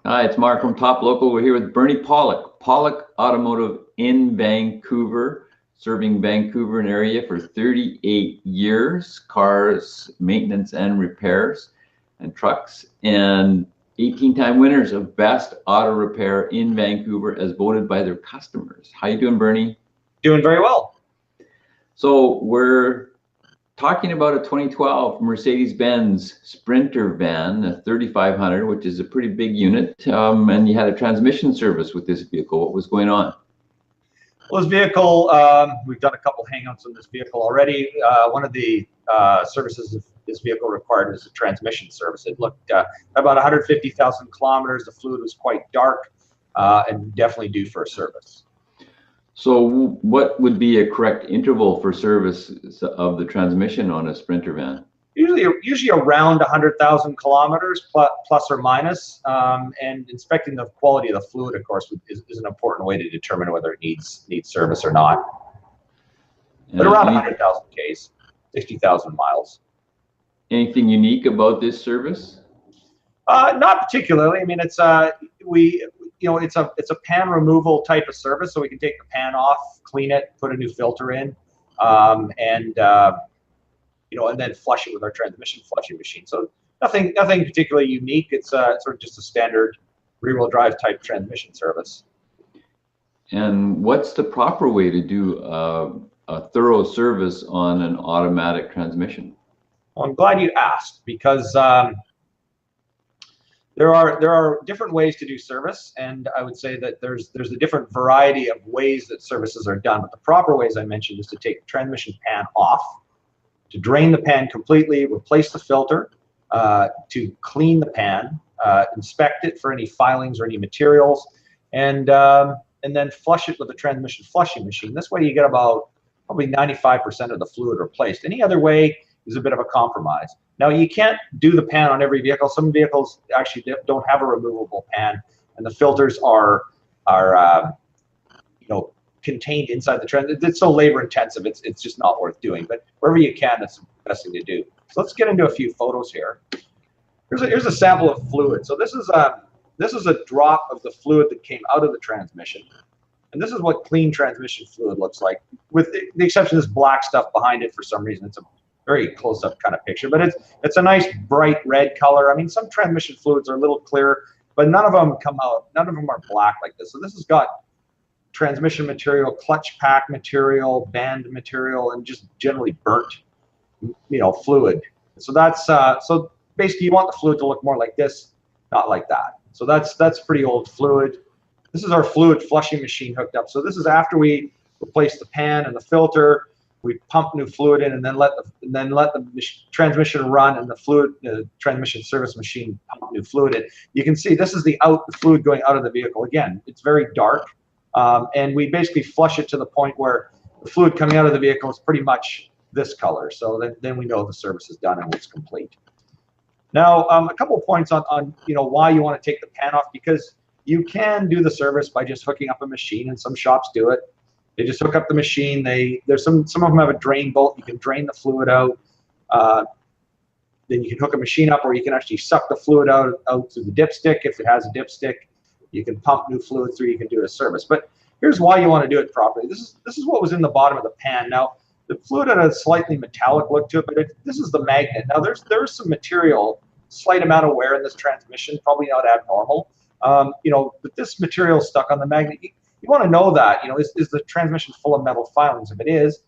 Hi, it's Mark from Top Local. We're here with Bernie Pawlik, Pawlik Automotive in Vancouver, serving Vancouver and area for 38 years, cars, maintenance and repairs, and trucks, and 18-time winners of Best Auto Repair in Vancouver as voted by their customers. How you doing, Bernie? Doing very well. So we're talking about a 2012 Mercedes-Benz Sprinter van, a 3500, which is a pretty big unit, and you had a transmission service with this vehicle. What was going on? Well, this vehicle, we've done a couple hangouts on this vehicle already. One of the services this vehicle required was a transmission service. It looked about 150,000 kilometers. The fluid was quite dark and definitely due for a service. So what would be a correct interval for service of the transmission on a Sprinter van? Usually around 100,000 kilometers plus or minus, and inspecting the quality of the fluid, of course, is an important way to determine whether it needs service or not. But around 100,000 Ks, 60,000 miles. Anything unique about this service? Not particularly. I mean, it's it's a pan removal type of service, so we can take the pan off, clean it, put a new filter in, and then flush it with our transmission flushing machine. So nothing particularly unique. It's sort of just a standard rear-wheel drive type transmission service. And what's the proper way to do a thorough service on an automatic transmission? Well, I'm glad you asked, because there are different ways to do service, and I would say that there's a different variety of ways that services are done. But the proper way, as I mentioned, is to take the transmission pan off, to drain the pan completely, replace the filter, to clean the pan, inspect it for any filings or any materials, and then flush it with a transmission flushing machine. This way you get about probably 95% of the fluid replaced. Any other way is a bit of a compromise. Now, you can't do the pan on every vehicle. Some vehicles actually don't have a removable pan, and the filters are contained inside the trans. It's so labor intensive, it's just not worth doing. But wherever you can, that's the best thing to do. So let's get into a few photos here. Here's a sample of fluid. So this is a drop of the fluid that came out of the transmission, and this is what clean transmission fluid looks like, with the exception of this black stuff behind it. For some reason, it's a very close-up kind of picture, but it's a nice bright red color. I mean, some transmission fluids are a little clearer, but none of them come out. None of them are black like this. So this has got transmission material, clutch pack material, band material, and just generally burnt, fluid. So that's so basically you want the fluid to look more like this, not like that. So that's pretty old fluid. This is our fluid flushing machine hooked up. So this is after we replace the pan and the filter. We pump new fluid in, and then let the transmission run, and the transmission service machine pump new fluid in. You can see this is the fluid going out of the vehicle. Again, it's very dark, and we basically flush it to the point where the fluid coming out of the vehicle is pretty much this color. So then we know the service is done and it's complete. Now, a couple of points on why you want to take the pan off, because you can do the service by just hooking up a machine, and some shops do it. They just hook up the machine. There's some of them have a drain bolt. You can drain the fluid out. Then you can hook a machine up, or you can actually suck the fluid out through the dipstick. If it has a dipstick, you can pump new fluid through. You can do a service. But here's why you want to do it properly. This is what was in the bottom of the pan. Now, the fluid had a slightly metallic look to it, but this is the magnet. Now, there's some material, slight amount of wear in this transmission, probably not abnormal. But this material stuck on the magnet. You want to know that, is the transmission full of metal filings? If it is,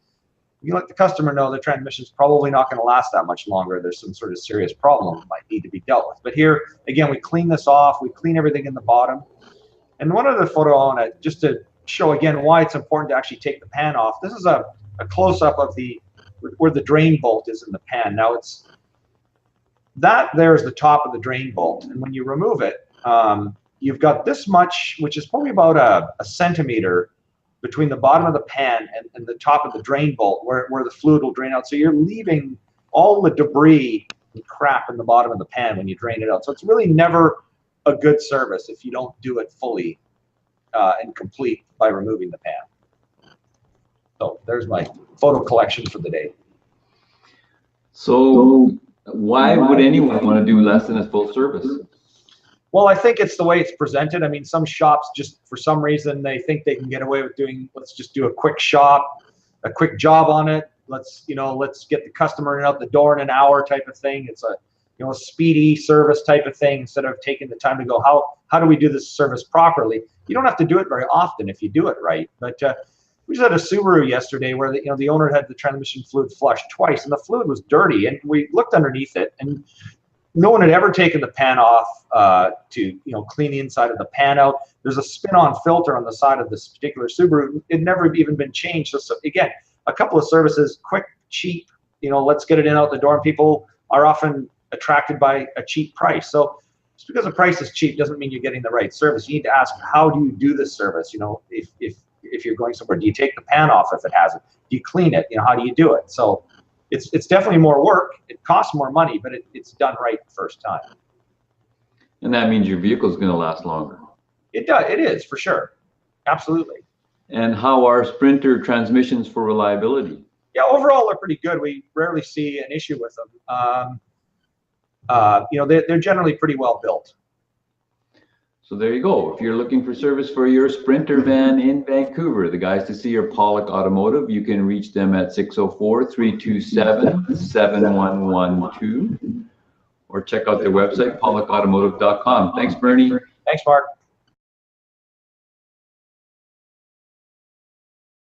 you let the customer know the transmission is probably not going to last that much longer. There's some sort of serious problem that might need to be dealt with. But here, again, we clean this off. We clean everything in the bottom. And one other photo I want to, just to show again why it's important to actually take the pan off. This is a close-up of where the drain bolt is in the pan. Now, there's the top of the drain bolt. And when you remove it, you've got this much, which is probably about a centimeter between the bottom of the pan and the top of the drain bolt where the fluid will drain out. So you're leaving all the debris and crap in the bottom of the pan when you drain it out. So it's really never a good service if you don't do it fully and complete by removing the pan. So there's my photo collection for the day. So why would anyone want to do less than a full service? Well, I think it's the way it's presented. I mean, some shops just for some reason they think they can get away with doing, let's just do a quick shop, a quick job on it. Let's get the customer out the door in an hour type of thing. It's a a speedy service type of thing instead of taking the time to go, how do we do this service properly? You don't have to do it very often if you do it right. But we just had a Subaru yesterday where the owner had the transmission fluid flushed twice, and the fluid was dirty, and we looked underneath it, and no one had ever taken the pan off to clean the inside of the pan out. There's a spin-on filter on the side of this particular Subaru. It never even been changed. So again, a couple of services, quick, cheap. Let's get it in out the door, and people are often attracted by a cheap price. So just because the price is cheap doesn't mean you're getting the right service. You need to ask, how do you do this service? If you're going somewhere, do you take the pan off if it hasn't? Do you clean it? How do you do it? So it's definitely more work. It costs more money, but it's done right the first time. And that means your vehicle is going to last longer. It does. It is, for sure. Absolutely. And how are Sprinter transmissions for reliability? Yeah, overall they're pretty good. We rarely see an issue with them. They're generally pretty well built. So there you go. If you're looking for service for your Sprinter van in Vancouver, the guys to see are Pawlik Automotive. You can reach them at 604-327-7112 or check out their website, pawlikautomotive.com. Thanks, Bernie. Thanks, Mark.